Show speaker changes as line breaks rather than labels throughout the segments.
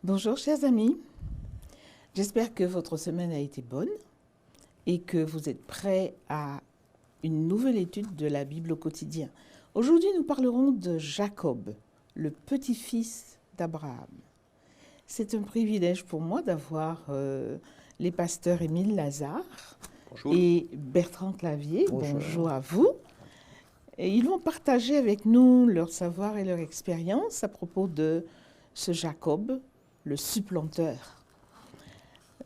Bonjour chers amis, j'espère que votre semaine a été bonne et que vous êtes prêts à une nouvelle étude de la Bible au quotidien. Aujourd'hui nous parlerons de Jacob, le petit-fils d'Abraham. C'est un privilège pour moi d'avoir les pasteurs Émile Lazare
Bonjour.
et Bertrand Clavier.
Bonjour.
Bonjour à vous. Et ils vont partager avec nous leur savoir et leur expérience à propos de ce Jacob, le supplanteur.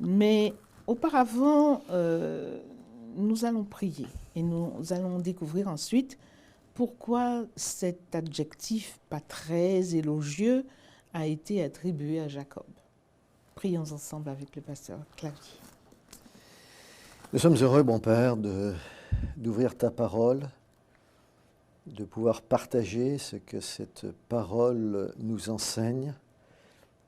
Mais auparavant, nous allons prier et nous allons découvrir ensuite pourquoi cet adjectif pas très élogieux a été attribué à Jacob. Prions ensemble avec le pasteur Clavier.
Nous sommes heureux, mon Père, d'ouvrir ta parole, de pouvoir partager ce que cette parole nous enseigne,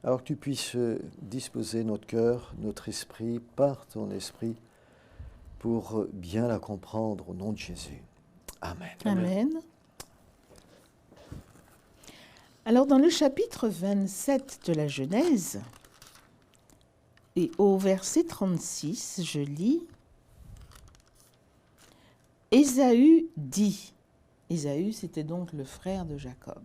alors que tu puisses disposer notre cœur, notre esprit, par ton esprit, pour bien la comprendre au nom de Jésus. Amen.
Amen. Alors dans le chapitre 27 de la Genèse, et au verset 36, je lis « Ésaü dit », Ésaü c'était donc le frère de Jacob,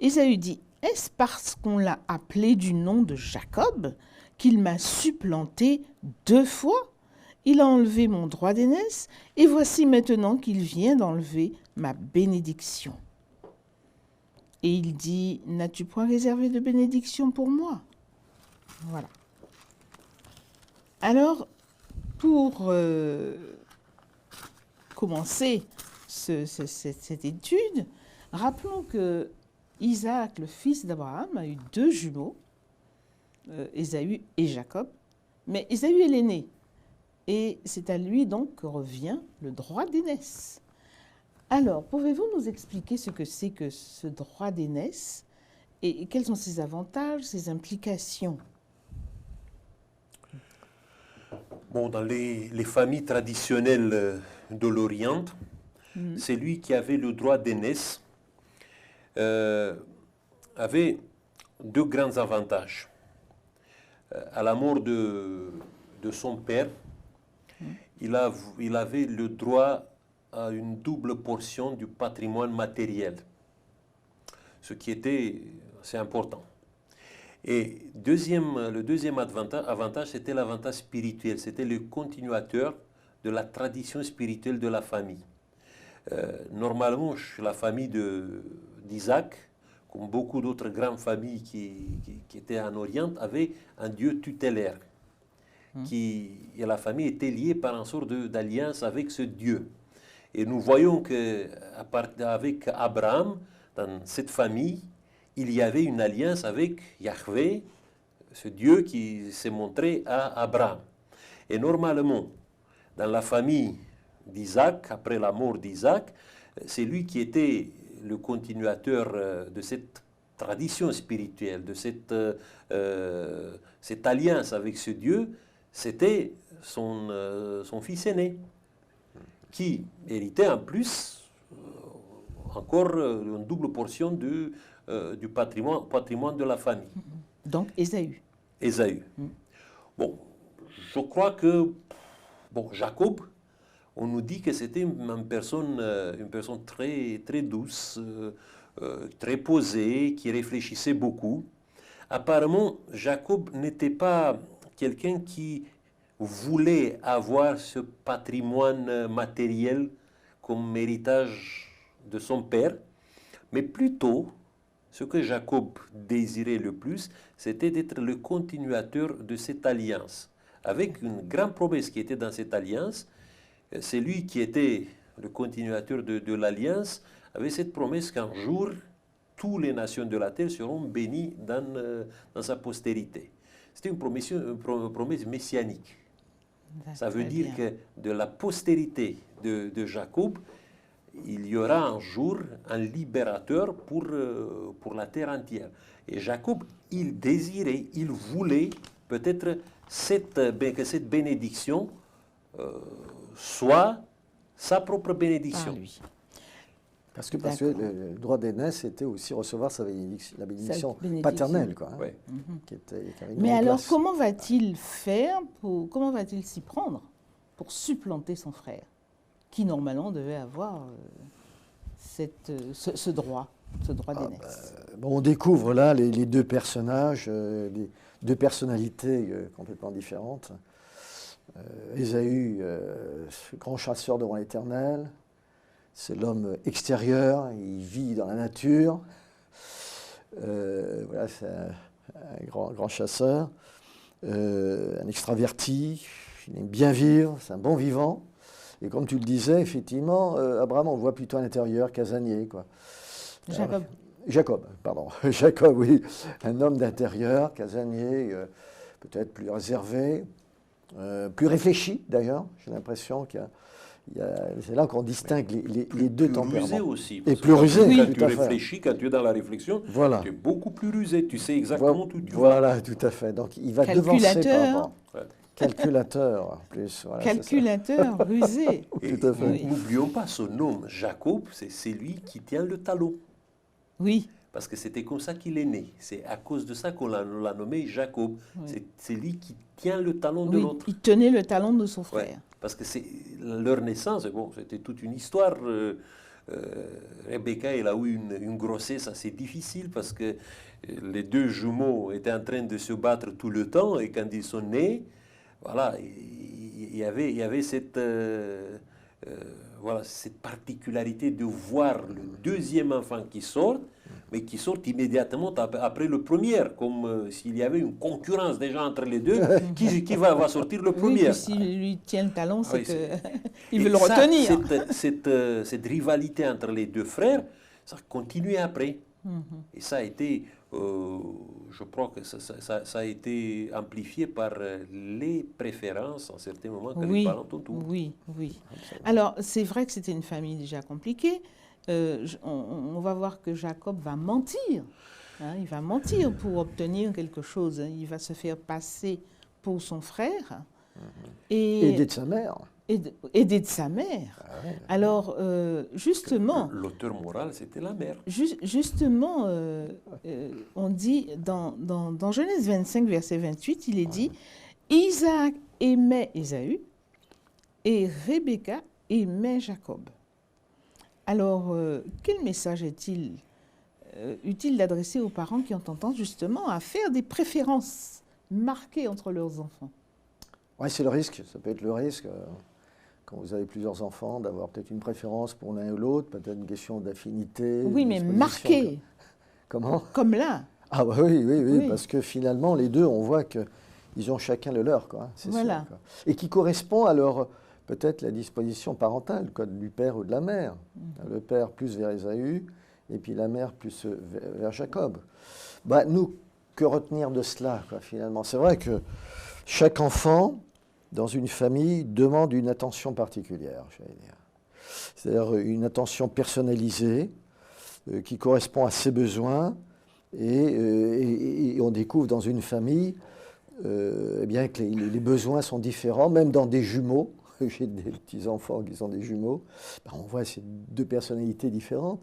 Ésaü dit « Est-ce parce qu'on l'a appelé du nom de Jacob qu'il m'a supplanté 2 fois ? Il a enlevé mon droit d'aînesse, et voici maintenant qu'il vient d'enlever ma bénédiction. » Et il dit, « N'as-tu point réservé de bénédiction pour moi ?» Voilà. Alors, pour commencer cette étude, rappelons que Isaac, le fils d'Abraham, a eu 2 jumeaux, Ésaü et Jacob, mais Ésaü est l'aîné. Et c'est à lui donc que revient le droit d'aînesse. Alors, pouvez-vous nous expliquer ce que c'est que ce droit d'aînesse et quels sont ses avantages, ses implications ?
Bon, dans les familles traditionnelles de l'Orient, c'est lui qui avait le droit d'aînesse, avait 2 grands avantages. À la mort de son père, il avait le droit à une double portion du patrimoine matériel, ce qui était assez important. Et le deuxième avantage, c'était l'avantage spirituel, c'était le continuateur de la tradition spirituelle de la famille. Normalement, la famille d'Isaac, comme beaucoup d'autres grandes familles qui étaient en Orient, avait un dieu tutélaire. Et la famille était liée par une sorte d'alliance avec ce dieu. Et nous voyons qu'avec Abraham, dans cette famille, il y avait une alliance avec Yahvé, ce Dieu qui s'est montré à Abraham. Et normalement, dans la famille d'Isaac, après la mort d'Isaac, c'est lui qui était le continuateur de cette tradition spirituelle, de cette alliance avec ce Dieu. C'était son fils aîné, qui héritait en plus encore une double portion du patrimoine de la famille.
Donc Ésaü.
Ésaü. Bon, je crois que Jacob, on nous dit que c'était une personne très, très douce, très posée, qui réfléchissait beaucoup. Apparemment, Jacob n'était pas quelqu'un qui voulait avoir ce patrimoine matériel comme héritage de son père, mais plutôt, ce que Jacob désirait le plus, c'était d'être le continuateur de cette alliance. Avec une grande promesse qui était dans cette alliance, c'est lui qui était le continuateur de l'alliance, avec cette promesse qu'un jour, toutes les nations de la terre seront bénies dans sa postérité. C'était une promesse messianique. Ça veut dire que de la postérité de Jacob, il y aura un jour un libérateur pour la terre entière. Et Jacob, il désirait, il voulait peut-être que cette bénédiction soit sa propre bénédiction.
Par lui.
Parce que le droit d'aînesse, c'était aussi recevoir la bénédiction paternelle, quoi. Hein,
Ouais.
qui avait une
Mais
grande
alors,
place.
comment va-t-il faire, comment va-t-il s'y prendre pour supplanter son frère, qui normalement devait avoir ce droit d'aînesse?
Bon, on découvre là les deux personnages, les deux personnalités complètement différentes. Ésaü, grand chasseur devant l'Éternel, c'est l'homme extérieur, il vit dans la nature. Voilà, c'est un grand chasseur, un extraverti, il aime bien vivre, c'est un bon vivant. Et comme tu le disais, effectivement, Abraham, on le voit plutôt à l'intérieur, casanier, quoi. Jacob, pardon. Jacob, oui, un homme d'intérieur, casanier, peut-être plus réservé, plus réfléchi d'ailleurs. J'ai l'impression c'est là qu'on distingue les deux tempéraments.
Rusé aussi.
Et plus rusé,
quand
tout
tu
à fait.
réfléchis, quand tu es dans la réflexion,
Voilà.
tu es beaucoup plus rusé. Tu sais exactement où tu vas.
Voilà, tout à fait. Donc il va devancer par rapport.
Ouais.
Calculateur, en plus. Voilà,
calculateur, rusé.
Et
tout à fait.
N'oublions pas son nom, Jacob, c'est lui qui tient le talon.
Oui.
Parce que c'était comme ça qu'il est né. C'est à cause de ça qu'on l'a nommé Jacob. Oui. C'est lui qui tient le talon de l'autre.
Il tenait le talon de son frère. Ouais,
parce que leur naissance, bon, c'était toute une histoire. Rebecca, elle a eu une grossesse assez difficile parce que les deux jumeaux étaient en train de se battre tout le temps. Et quand ils sont nés, voilà, il y avait cette particularité de voir le deuxième enfant qui sort, mais qui sort immédiatement après le premier, comme s'il y avait une concurrence déjà entre les deux, qui va sortir le premier.
Oui, s'il lui tient le talon, c'est qu'il veut le retenir.
Cette rivalité entre les deux frères, ça a continué après. Et ça a été, je crois que ça a été amplifié par les préférences en certains moments que les parents ont tout.
Oui. Alors, c'est vrai que c'était une famille déjà compliquée. On va voir que Jacob va mentir. Hein, il va mentir pour obtenir quelque chose. Hein. Il va se faire passer pour son frère.
Et aider de sa mère.
Aider de sa mère. Ah ouais. Alors, justement...
L'auteur moral, c'était la mère.
Justement, on dit dans Genèse 25, verset 28, il est dit « Isaac aimait Ésaü et Rebecca aimait Jacob ». Alors, quel message est-il utile d'adresser aux parents qui ont tendance justement à faire des préférences marquées entre leurs enfants?
Oui, c'est le risque. Ça peut être le risque, quand vous avez plusieurs enfants, d'avoir peut-être une préférence pour l'un ou l'autre, peut-être une question d'affinité.
Oui, mais marquée.
Comment?
Comme là.
Ah bah oui, parce que finalement, les deux, on voit qu'ils ont chacun le leur, quoi.
Voilà.
Sûr, quoi. Et qui correspond à leur... peut-être la disposition parentale, quoi, du père ou de la mère. Le père plus vers Ésaü, et puis la mère plus vers Jacob. Bah, nous, que retenir de cela, quoi, finalement? C'est vrai que chaque enfant, dans une famille, demande une attention particulière, j'allais dire. C'est-à-dire une attention personnalisée, qui correspond à ses besoins, et on découvre dans une famille eh bien, que les besoins sont différents, même dans des jumeaux. J'ai des petits-enfants qui sont des jumeaux, on voit ces deux personnalités différentes,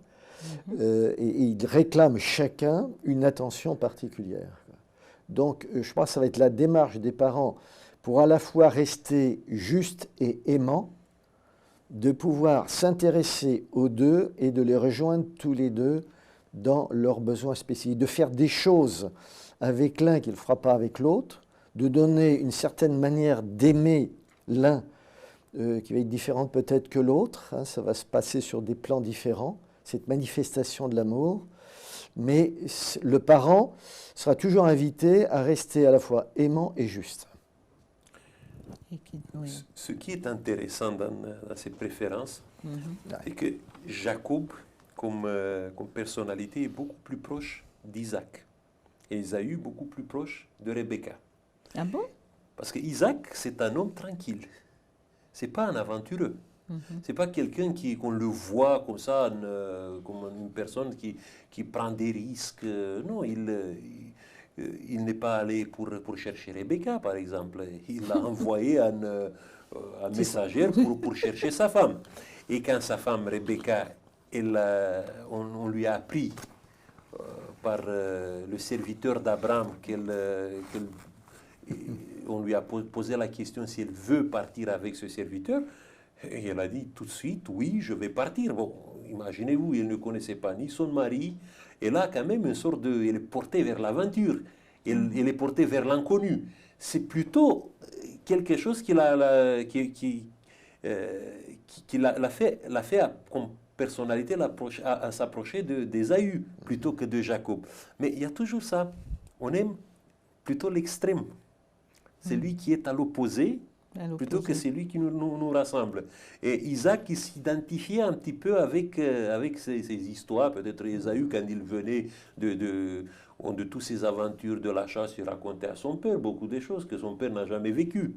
et ils réclament chacun une attention particulière. Donc, je pense que ça va être la démarche des parents pour à la fois rester juste et aimant, de pouvoir s'intéresser aux deux et de les rejoindre tous les deux dans leurs besoins spécifiques, de faire des choses avec l'un qu'il ne fera pas avec l'autre, de donner une certaine manière d'aimer l'un qui va être différente peut-être que l'autre, hein, ça va se passer sur des plans différents, cette manifestation de l'amour, mais le parent sera toujours invité à rester à la fois aimant et juste.
Ce qui est intéressant dans ces préférences, c'est que Jacob, comme personnalité, est beaucoup plus proche d'Isaac, et Ésaü beaucoup plus proche de Rebecca.
Ah bon?
Parce que Isaac, c'est un homme tranquille. C'est pas un aventureux. C'est pas quelqu'un qu'on le voit comme ça, comme une personne qui prend des risques. Non, il n'est pas allé pour chercher Rebecca, par exemple. Il a envoyé un messager pour chercher sa femme. Et quand sa femme Rebecca on lui a appris par le serviteur d'Abraham on lui a posé la question si elle veut partir avec ce serviteur. Et elle a dit tout de suite, oui, je vais partir. Bon, imaginez-vous, elle ne connaissait pas ni son mari. Elle a quand même une sorte de... Elle est portée vers l'aventure. Elle est portée vers l'inconnu. C'est plutôt quelque chose qui l'a fait comme personnalité à s'approcher d'Ésaü plutôt que de Jacob. Mais il y a toujours ça. On aime plutôt l'extrême. C'est lui qui est à l'opposé, plutôt que c'est lui qui nous rassemble. Et Isaac, il s'identifiait un petit peu avec ces histoires. Peut-être Ésaü, quand il venait de toutes ses aventures de la chasse, il racontait à son père beaucoup de choses que son père n'a jamais vécues.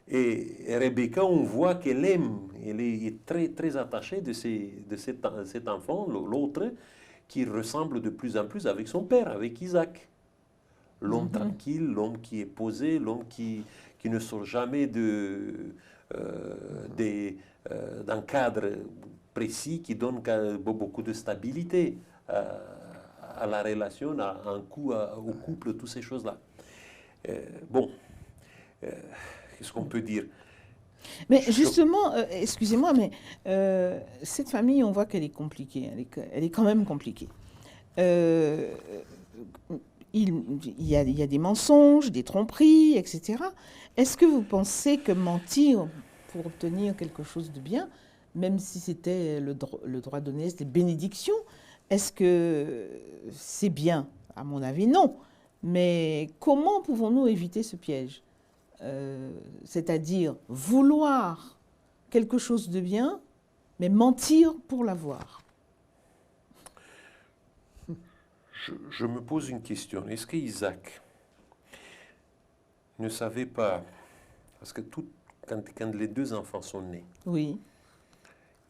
Et Rebecca, on voit qu'elle aime, elle est très, très attachée de cet enfant, l'autre, qui ressemble de plus en plus avec son père, avec Isaac. L'homme tranquille, l'homme qui est posé, l'homme qui ne sort jamais d'un cadre précis, qui donne beaucoup de stabilité à la relation, au couple, toutes ces choses-là. Qu'est-ce qu'on peut dire?
Mais justement, excusez-moi, mais cette famille, on voit qu'elle est compliquée. Elle est quand même compliquée. Il y a des mensonges, des tromperies, etc. Est-ce que vous pensez que mentir pour obtenir quelque chose de bien, même si c'était le droit donné, des bénédictions, est-ce que c'est bien? À mon avis, non. Mais comment pouvons-nous éviter ce piège? C'est-à-dire vouloir quelque chose de bien, mais mentir pour l'avoir.
Je me pose une question. Est-ce qu'Isaac ne savait pas, parce que quand les deux enfants sont nés,
oui,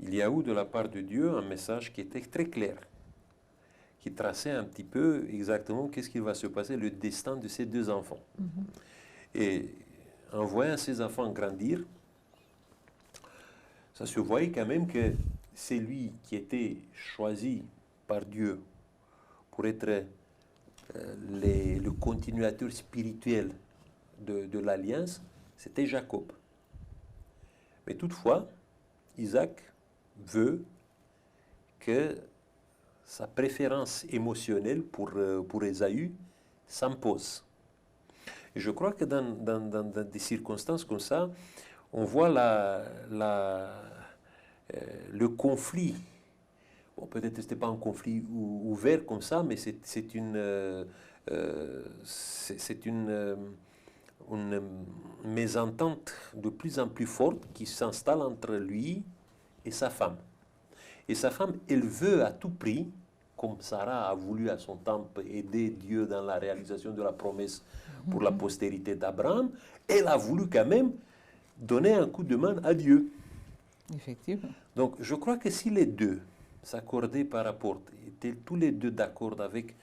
il y a eu de la part de Dieu un message qui était très clair, qui traçait un petit peu exactement qu'est-ce qui va se passer, le destin de ces deux enfants. Et en voyant ces enfants grandir, ça se voyait quand même que c'est lui qui était choisi par Dieu pour être le continuateur spirituel de l'alliance, c'était Jacob. Mais toutefois, Isaac veut que sa préférence émotionnelle pour Ésaü s'impose. Et je crois que dans des circonstances comme ça, on voit le conflit. Bon, peut-être que ce n'était pas un conflit ouvert comme ça, mais c'est une mésentente de plus en plus forte qui s'installe entre lui et sa femme. Et sa femme, elle veut à tout prix, comme Sarah a voulu à son temps aider Dieu dans la réalisation de la promesse pour la postérité d'Abraham, elle a voulu quand même donner un coup de main à Dieu.
Effectivement.
Donc je crois que si les deux s'accordaient par rapport, étaient tous les deux d'accord avec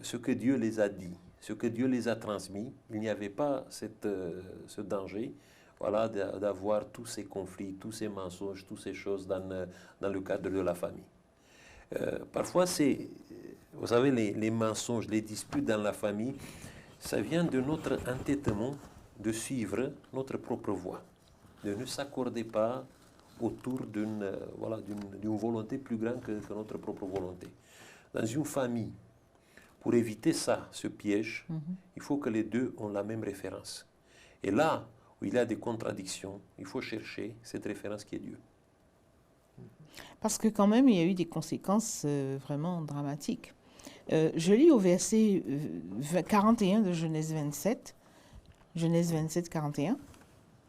ce que Dieu les a dit, ce que Dieu les a transmis, il n'y avait pas ce danger, voilà, d'avoir tous ces conflits, tous ces mensonges, toutes ces choses dans le cadre de la famille. Parfois, vous savez, les mensonges, les disputes dans la famille, ça vient de notre entêtement de suivre notre propre voie, de ne s'accorder pas autour d'une volonté plus grande que notre propre volonté. Dans une famille, pour éviter ça, ce piège, il faut que les deux ont la même référence. Et là où il y a des contradictions, il faut chercher cette référence qui est Dieu.
Parce que quand même, il y a eu des conséquences vraiment dramatiques. Je lis au verset 41 de Genèse 27, Genèse 27, 41.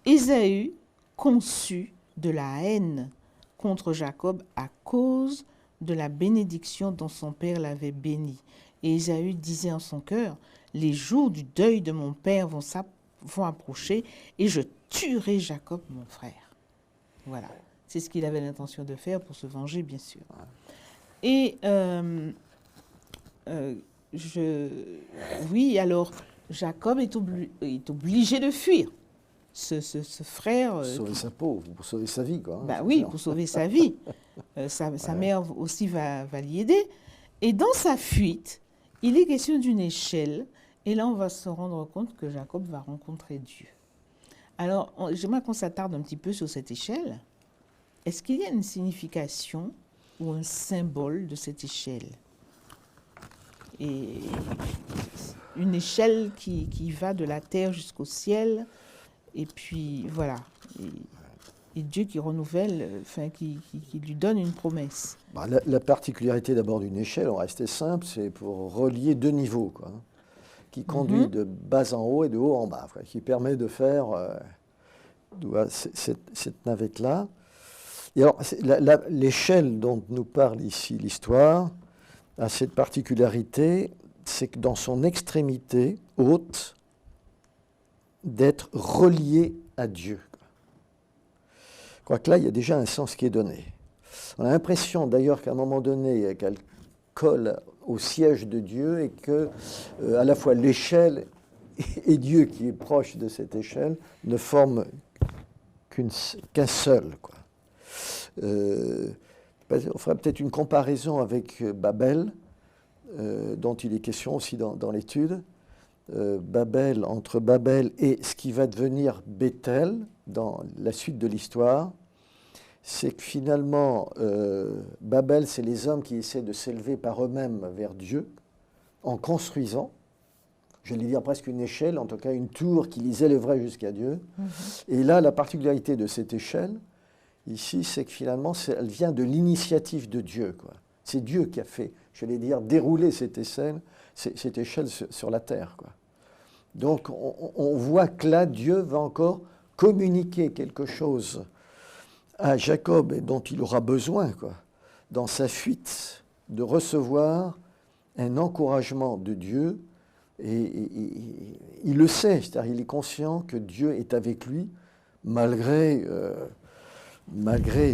Ésaü conçut de la haine contre Jacob à cause de la bénédiction dont son père l'avait béni. Et Ésaü disait en son cœur, les jours du deuil de mon père vont approcher et je tuerai Jacob, mon frère. Voilà. C'est ce qu'il avait l'intention de faire pour se venger, bien sûr. Et oui, alors Jacob est obligé de fuir. ce frère.
Pour sauver sa peau, pour sauver sa vie, quoi.
Bah oui, pour sauver sa vie. Sa mère aussi va l'y aider. Et dans sa fuite, il est question d'une échelle. Et là, on va se rendre compte que Jacob va rencontrer Dieu. Alors, j'aimerais qu'on s'attarde un petit peu sur cette échelle. Est-ce qu'il y a une signification ou un symbole de cette échelle? Et une échelle qui va de la terre jusqu'au ciel. Et puis, voilà. Et Dieu qui renouvelle, enfin, qui lui donne une promesse.
Bah, la particularité d'abord d'une échelle, on va rester simple, c'est pour relier deux niveaux, quoi, hein, qui conduit de bas en haut et de haut en bas, quoi, qui permet de faire cette navette-là. Et alors, l'échelle dont nous parle ici l'histoire a cette particularité, c'est que dans son extrémité haute, d'être relié à Dieu. Je crois que là, il y a déjà un sens qui est donné. On a l'impression d'ailleurs qu'à un moment donné, qu'elle colle au siège de Dieu et que à la fois l'échelle et Dieu qui est proche de cette échelle ne forment qu'un seul, quoi. On fera peut-être une comparaison avec Babel, dont il est question aussi dans l'étude. Babel, entre Babel et ce qui va devenir Béthel, dans la suite de l'histoire, c'est que finalement, Babel, c'est les hommes qui essaient de s'élever par eux-mêmes vers Dieu, en construisant, j'allais dire presque une échelle, en tout cas une tour qui les élèverait jusqu'à Dieu. Et là, la particularité de cette échelle, ici, c'est que finalement, elle vient de l'initiative de Dieu, quoi. C'est Dieu qui a fait, j'allais dire, dérouler cette échelle sur la terre, quoi. Donc, on voit que là, Dieu va encore communiquer quelque chose à Jacob et dont il aura besoin, quoi, dans sa fuite, de recevoir un encouragement de Dieu. Et il le sait, c'est-à-dire il est conscient que Dieu est avec lui, malgré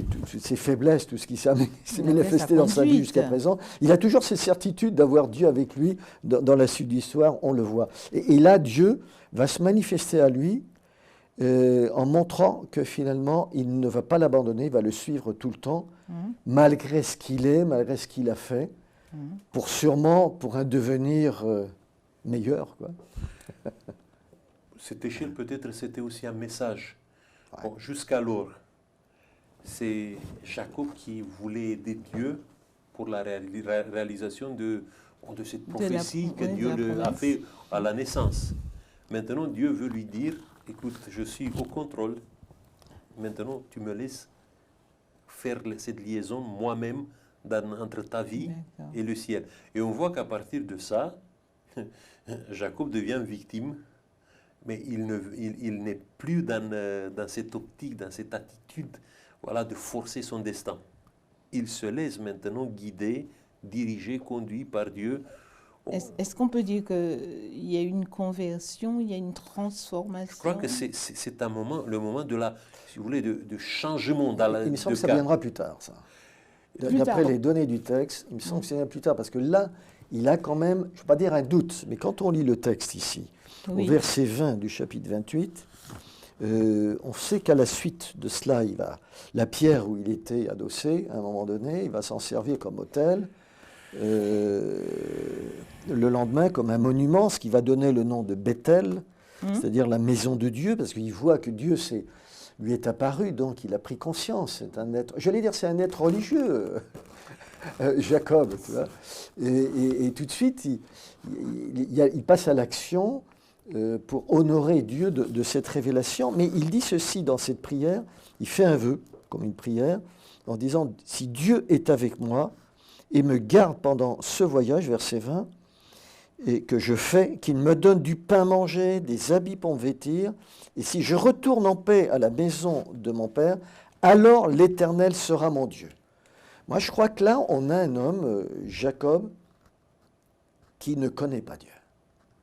toutes ses faiblesses, tout ce qui s'est manifesté dans sa vie jusqu'à présent. Il a toujours cette certitude d'avoir Dieu avec lui dans la suite de l'histoire, on le voit. Et là, Dieu va se manifester à lui en montrant que finalement, il ne va pas l'abandonner, il va le suivre tout le temps, malgré ce qu'il est, malgré ce qu'il a fait, pour un devenir meilleur, quoi.
Cette échelle, peut-être, c'était aussi un message. Ouais. Bon, jusqu'alors, c'est Jacob qui voulait aider Dieu pour la réalisation de cette prophétie que Dieu a fait à la naissance. Maintenant, Dieu veut lui dire, écoute, je suis au contrôle. Maintenant, tu me laisses faire cette liaison moi-même entre ta vie et le ciel. Et on voit qu'à partir de ça, Jacob devient victime, mais il n'est plus dans cette optique, dans cette attitude, voilà, de forcer son destin. Il se laisse maintenant guider, diriger, conduit par Dieu.
Est-ce qu'on peut dire qu'il y a une conversion, il y a une transformation?
Je crois que c'est un moment, le moment de la, si vous voulez, de changement.
Il me semble que ça viendra plus tard, ça. D'après les données du texte, il me semble que ça viendra plus tard, parce que là, il a quand même, je ne veux pas dire un doute, mais quand on lit le texte ici, au verset 20 du chapitre 28, on sait qu'à la suite de cela, la pierre où il était adossé, à un moment donné, il va s'en servir comme autel. Le lendemain, comme un monument, ce qui va donner le nom de Béthel, c'est-à-dire la maison de Dieu, parce qu'il voit que Dieu lui est apparu, donc il a pris conscience. C'est un être, j'allais dire, c'est un être religieux, Jacob, tu vois. Et tout de suite, il passe à l'action pour honorer Dieu de cette révélation. Mais il dit ceci dans cette prière, il fait un vœu, comme une prière, en disant, si Dieu est avec moi et me garde pendant ce voyage, verset 20, et que je fais, qu'il me donne du pain à manger, des habits pour me vêtir, et si je retourne en paix à la maison de mon Père, alors l'Éternel sera mon Dieu. Moi, je crois que là, on a un homme, Jacob, qui ne connaît pas Dieu,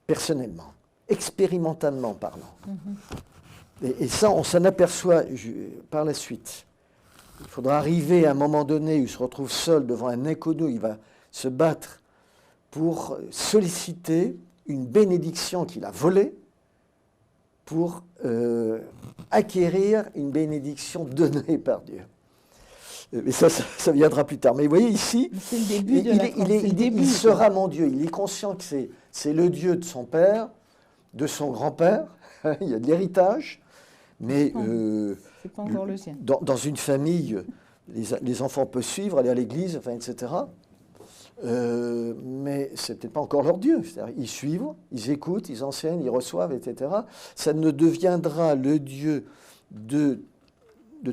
personnellement, expérimentalement parlant. Et ça, on s'en aperçoit par la suite. Il faudra arriver à un moment donné où il se retrouve seul devant un inconnu, il va se battre pour solliciter une bénédiction qu'il a volée, pour acquérir une bénédiction donnée par Dieu. Mais ça viendra plus tard. Mais vous voyez ici,
c'est le début de la
il sera mon Dieu. Il est conscient que c'est le Dieu de son père, de son grand-père. Il y a de l'héritage. Mais
c'est pas encore le sien.
Dans une famille, les enfants peuvent suivre, aller à l'église, enfin, etc. Mais c'est peut-être pas encore leur Dieu. C'est-à-dire, ils suivent, ils écoutent, ils enseignent, ils reçoivent, etc. Ça ne deviendra le Dieu de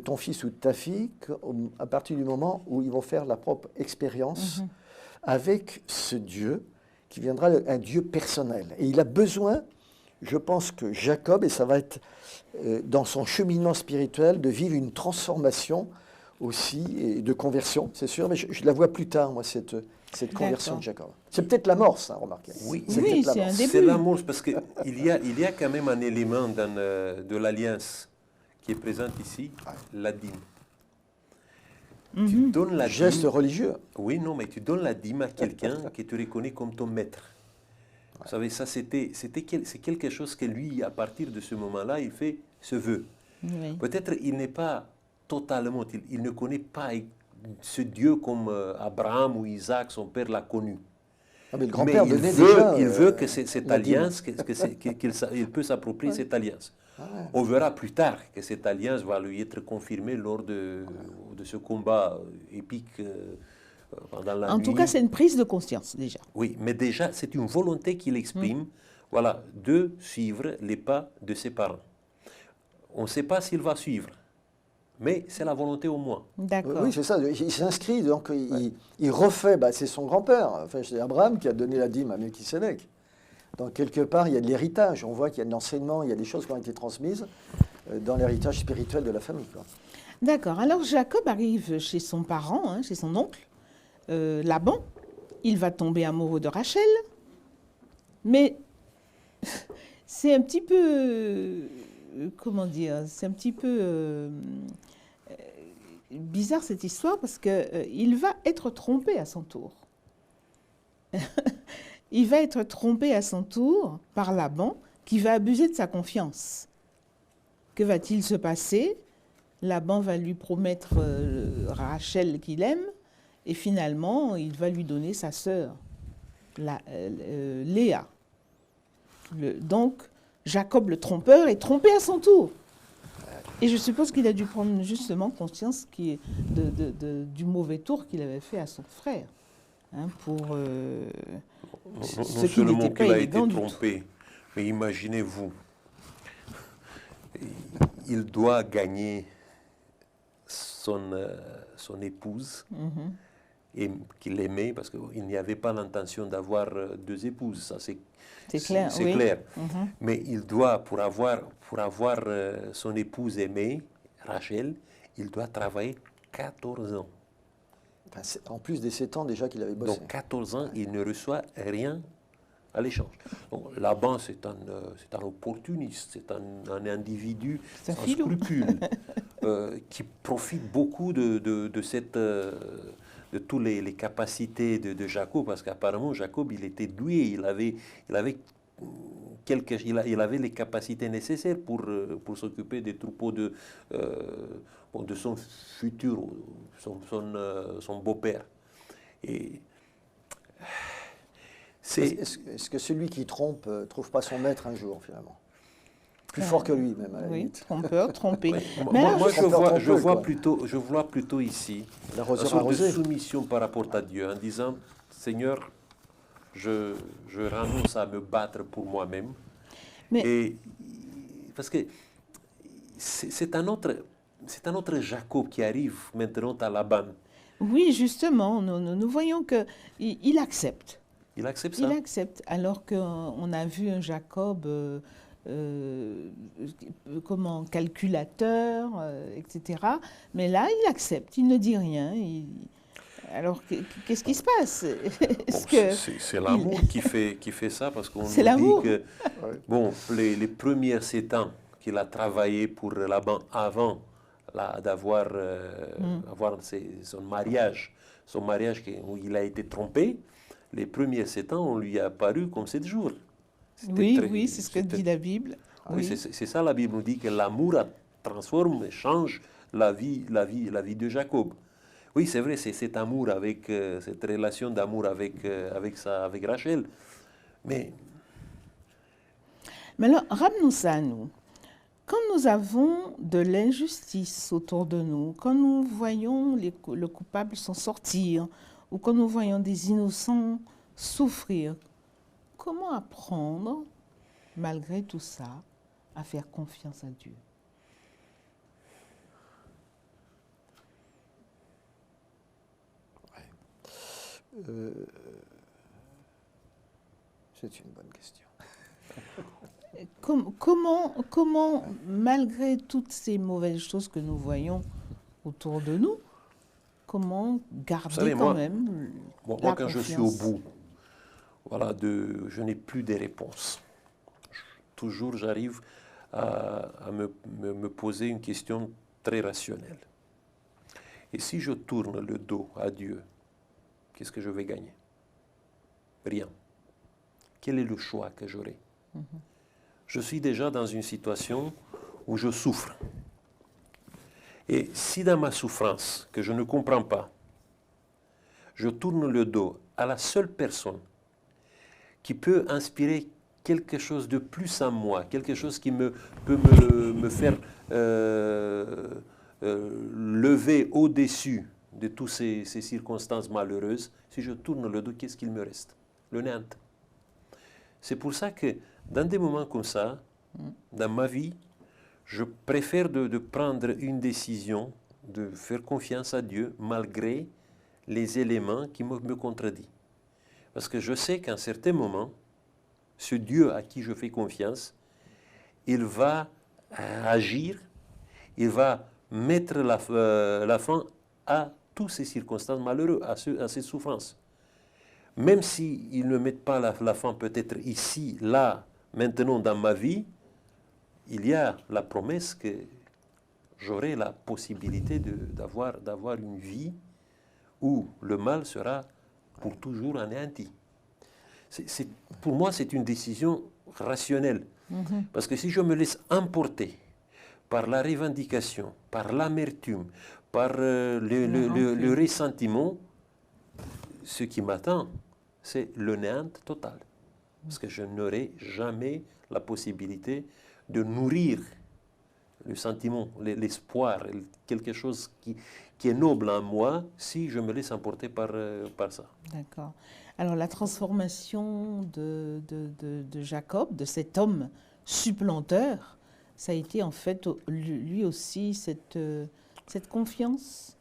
ton fils ou de ta fille qu'à partir du moment où ils vont faire la propre expérience avec ce Dieu qui viendra un Dieu personnel. Et il a besoin, je pense que Jacob, et ça va être dans son cheminement spirituel, de vivre une transformation aussi, et de conversion, c'est sûr, mais je la vois plus tard, moi, cette conversion de Jacob. C'est peut-être l'amorce, hein, remarquez.
Oui,
c'est un début.
C'est l'amorce, parce qu'il y a quand même un élément de l'alliance qui est présent ici, la dîme. Tu donnes la
geste
dîme,
religieux.
Oui, non, mais tu donnes la dîme à quelqu'un qui te reconnaît comme ton maître. Vous savez, ça c'est quelque chose que lui, à partir de ce moment-là, il fait ce vœu.
Oui.
Peut-être il n'est pas totalement, il ne connaît pas ce Dieu comme Abraham ou Isaac, son père l'a connu.
Ah, mais le grand-père
il
donnait
veut,
déjà,
il veut que cette alliance,
dîme.
qu'il peut s'approprier cette alliance.
Ah ouais.
On verra plus tard que cette alliance va lui être confirmée lors de ce combat épique pendant la nuit.
En tout cas, c'est une prise de conscience déjà.
Oui, mais déjà, c'est une volonté qu'il exprime, voilà, de suivre les pas de ses parents. On ne sait pas s'il va suivre, mais c'est la volonté au moins.
D'accord.
Oui, c'est ça. Il s'inscrit, donc il refait, c'est son grand-père, enfin, c'est Abraham qui a donné la dîme à Melchisédek. Donc quelque part, il y a de l'héritage. On voit qu'il y a de l'enseignement, il y a des choses qui ont été transmises dans l'héritage spirituel de la famille, quoi.
D'accord. Alors Jacob arrive chez son parent, chez son oncle, Laban. Il va tomber amoureux de Rachel, mais c'est un petit peu, comment dire, c'est un petit peu bizarre cette histoire parce que il va être trompé à son tour. Il va être trompé à son tour par Laban qui va abuser de sa confiance. Que va-t-il se passer? Laban va lui promettre Rachel qu'il aime et finalement il va lui donner sa sœur, Léa. Donc Jacob le trompeur est trompé à son tour. Et je suppose qu'il a dû prendre justement conscience du mauvais tour qu'il avait fait à son frère. Pour ce qui n'était pas élégant du tout.
Trompé, mais imaginez-vous, il doit gagner son épouse, et qu'il aimait, parce qu'il n'y avait pas l'intention d'avoir deux épouses, ça c'est
clair.
C'est
oui.
clair. Mais il doit, pour avoir son épouse aimée, Rachel, il doit travailler 14 ans.
En plus des 7 ans déjà qu'il avait bossé.
Donc 14 ans, il ne reçoit rien à l'échange. Donc Laban, c'est un opportuniste, c'est un individu sans scrupules, qui profite beaucoup de toutes les capacités de Jacob, parce qu'apparemment Jacob, il était doué, il avait les capacités nécessaires pour s'occuper des troupeaux de son futur, son beau-père. Et
est-ce que celui qui trompe ne trouve pas son maître un jour, finalement? Plus fort que lui, même, à la limite.
Trompeur, trompé.
Moi, je vois plutôt ici une sorte de
arrosé.
soumission par rapport à Dieu, en disant, Seigneur, je renonce à me battre pour moi-même. Et parce que c'est un autre Jacob qui arrive maintenant à Laban.
Oui, justement, nous voyons qu'il accepte.
Il accepte ça?
Il accepte, alors qu'on a vu un Jacob calculateur, etc. Mais là, il accepte, il ne dit rien. Alors, qu'est-ce qui se passe?
C'est l'amour qui fait ça, parce qu'on nous dit que les premiers 7 ans qu'il a travaillé pour Laban avant d'avoir son mariage où il a été trompé, les premiers 7 ans, on lui a apparu comme 7 jours.
Oui, oui, c'est ce que dit la Bible.
Oui,
Oui.
c'est ça la Bible nous dit que l'amour transforme et change la vie de Jacob. Oui, c'est vrai, c'est cet amour avec cette relation d'amour avec Rachel. Mais
Alors, ramenons ça à nous. Quand nous avons de l'injustice autour de nous, quand nous voyons le coupable s'en sortir, ou quand nous voyons des innocents souffrir, comment apprendre, malgré tout ça, à faire confiance à Dieu?
C'est une bonne question.
Comment, malgré toutes ces mauvaises choses que nous voyons autour de nous, comment garder
savez,
quand
moi-
même
moi,
la
quand je suis au
confiance?
bout, voilà, je n'ai plus de réponses. Toujours, j'arrive à me poser une question très rationnelle. Et si je tourne le dos à Dieu, qu'est-ce que je vais gagner? Rien. Quel est le choix que j'aurai? Je suis déjà dans une situation où je souffre. Et si dans ma souffrance, que je ne comprends pas, je tourne le dos à la seule personne qui peut inspirer quelque chose de plus en moi, quelque chose qui peut me faire lever au-dessus de toutes ces circonstances malheureuses, si je tourne le dos, qu'est-ce qu'il me reste? Le néant. C'est pour ça que dans des moments comme ça, dans ma vie, je préfère de prendre une décision, de faire confiance à Dieu malgré les éléments qui me contredisent. Parce que je sais qu'à un certain moment, ce Dieu à qui je fais confiance, il va agir, il va mettre la fin à toutes ces circonstances malheureuses, à ces souffrances. Même s'il ne met pas la fin peut-être ici, là, maintenant dans ma vie, il y a la promesse que j'aurai la possibilité d'avoir une vie où le mal sera pour toujours anéanti. Pour moi, c'est une décision rationnelle. Parce que si je me laisse emporter par la revendication, par l'amertume, par le ressentiment, ce qui m'attend, c'est le néant total. Parce que je n'aurai jamais la possibilité de nourrir le sentiment, l'espoir, quelque chose qui est noble en moi, si je me laisse emporter par ça.
D'accord. Alors la transformation de Jacob, de cet homme supplanteur, ça a été en fait lui aussi cette confiance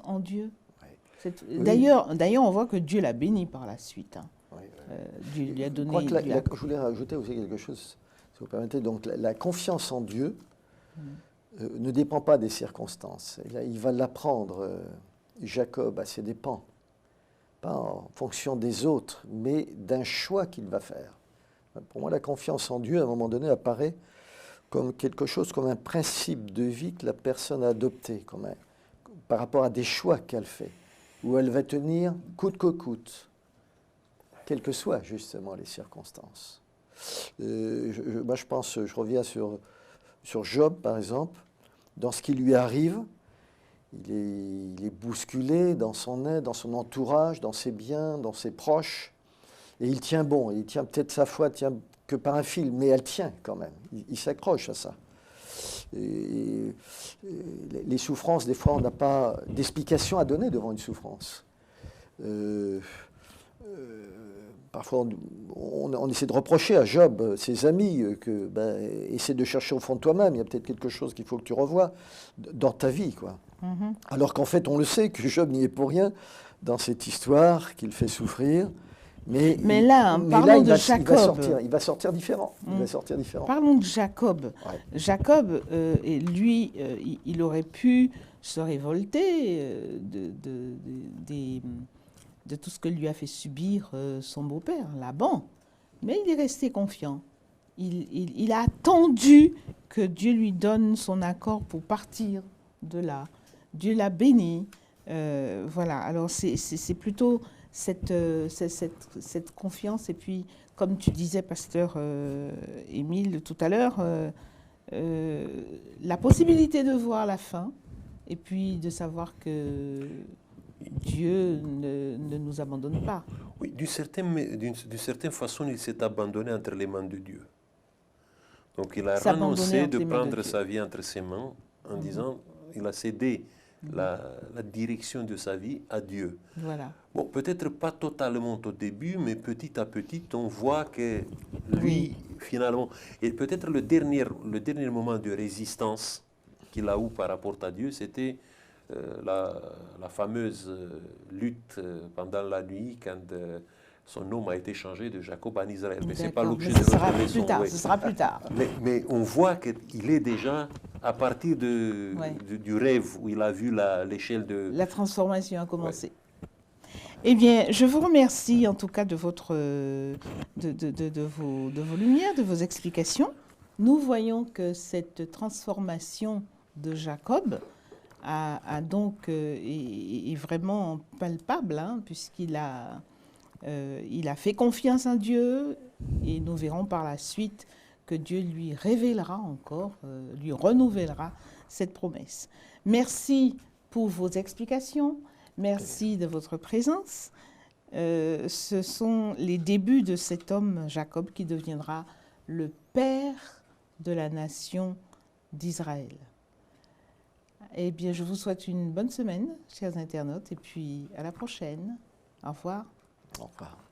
en Dieu.
Oui.
D'ailleurs, on voit que Dieu l'a béni par la suite. Hein.
Oui,
Dieu lui a
Je
donné.
crois que je voulais rajouter aussi quelque chose, si vous permettez. Donc la confiance en Dieu ne dépend pas des circonstances. Il va l'apprendre, Jacob, à ses dépens. Pas en fonction des autres, mais d'un choix qu'il va faire. Pour moi, la confiance en Dieu, à un moment donné, apparaît comme quelque chose, comme un principe de vie que la personne a adopté, par rapport à des choix qu'elle fait, où elle va tenir coûte que coûte, quelles que soient justement les circonstances. Moi, je reviens sur Job, par exemple. Dans ce qui lui arrive, il est bousculé dans son aide, dans son entourage, dans ses biens, dans ses proches. Et il tient bon. Il tient peut-être sa foi tient que par un fil, mais elle tient quand même. Il s'accroche à ça. Et les souffrances, des fois, on n'a pas d'explication à donner devant une souffrance. Parfois, on essaie de reprocher à Job, ses amis, que essaie de chercher au fond de toi-même. Il y a peut-être quelque chose qu'il faut que tu revoies dans ta vie, quoi. Alors qu'en fait, on le sait que Job n'y est pour rien dans cette histoire qu'il fait souffrir. Mais
là, parlons de Jacob.
Il va sortir différent. Il va sortir différent.
Parlons de Jacob.
Ouais.
Jacob, lui, il aurait pu se révolter de tout ce que lui a fait subir son beau-père, Laban. Mais il est resté confiant. Il a attendu que Dieu lui donne son accord pour partir de là. Dieu l'a béni. Voilà. Alors c'est plutôt cette confiance. Et puis, comme tu disais, pasteur Émile, tout à l'heure, la possibilité de voir la fin et puis de savoir que Dieu ne nous abandonne pas.
Oui, d'une certaine façon, il s'est abandonné entre les mains de Dieu. Donc il a renoncé de prendre sa vie entre ses mains en disant, il a cédé la direction de sa vie à Dieu.
Voilà.
Bon, peut-être pas totalement au début, mais petit à petit, on voit que lui, finalement, et peut-être le dernier moment de résistance qu'il a eu par rapport à Dieu, c'était la fameuse lutte pendant la nuit quand son nom a été changé de Jacob en Israël. Mais ce n'est pas l'objet de notre leçon.
Ce sera plus tard.
Mais on voit qu'il est déjà, à partir du rêve où il a vu l'échelle de...
La transformation a commencé. Ouais. Eh bien, je vous remercie en tout cas de vos lumières, de vos explications. Nous voyons que cette transformation de Jacob est vraiment palpable, hein, puisqu'il a fait confiance en Dieu, et nous verrons par la suite que Dieu lui révélera encore, lui renouvellera cette promesse. Merci pour vos explications, merci de votre présence. Ce sont les débuts de cet homme, Jacob, qui deviendra le père de la nation d'Israël. Eh bien, je vous souhaite une bonne semaine, chers internautes, et puis à la prochaine. Au revoir.
Au revoir.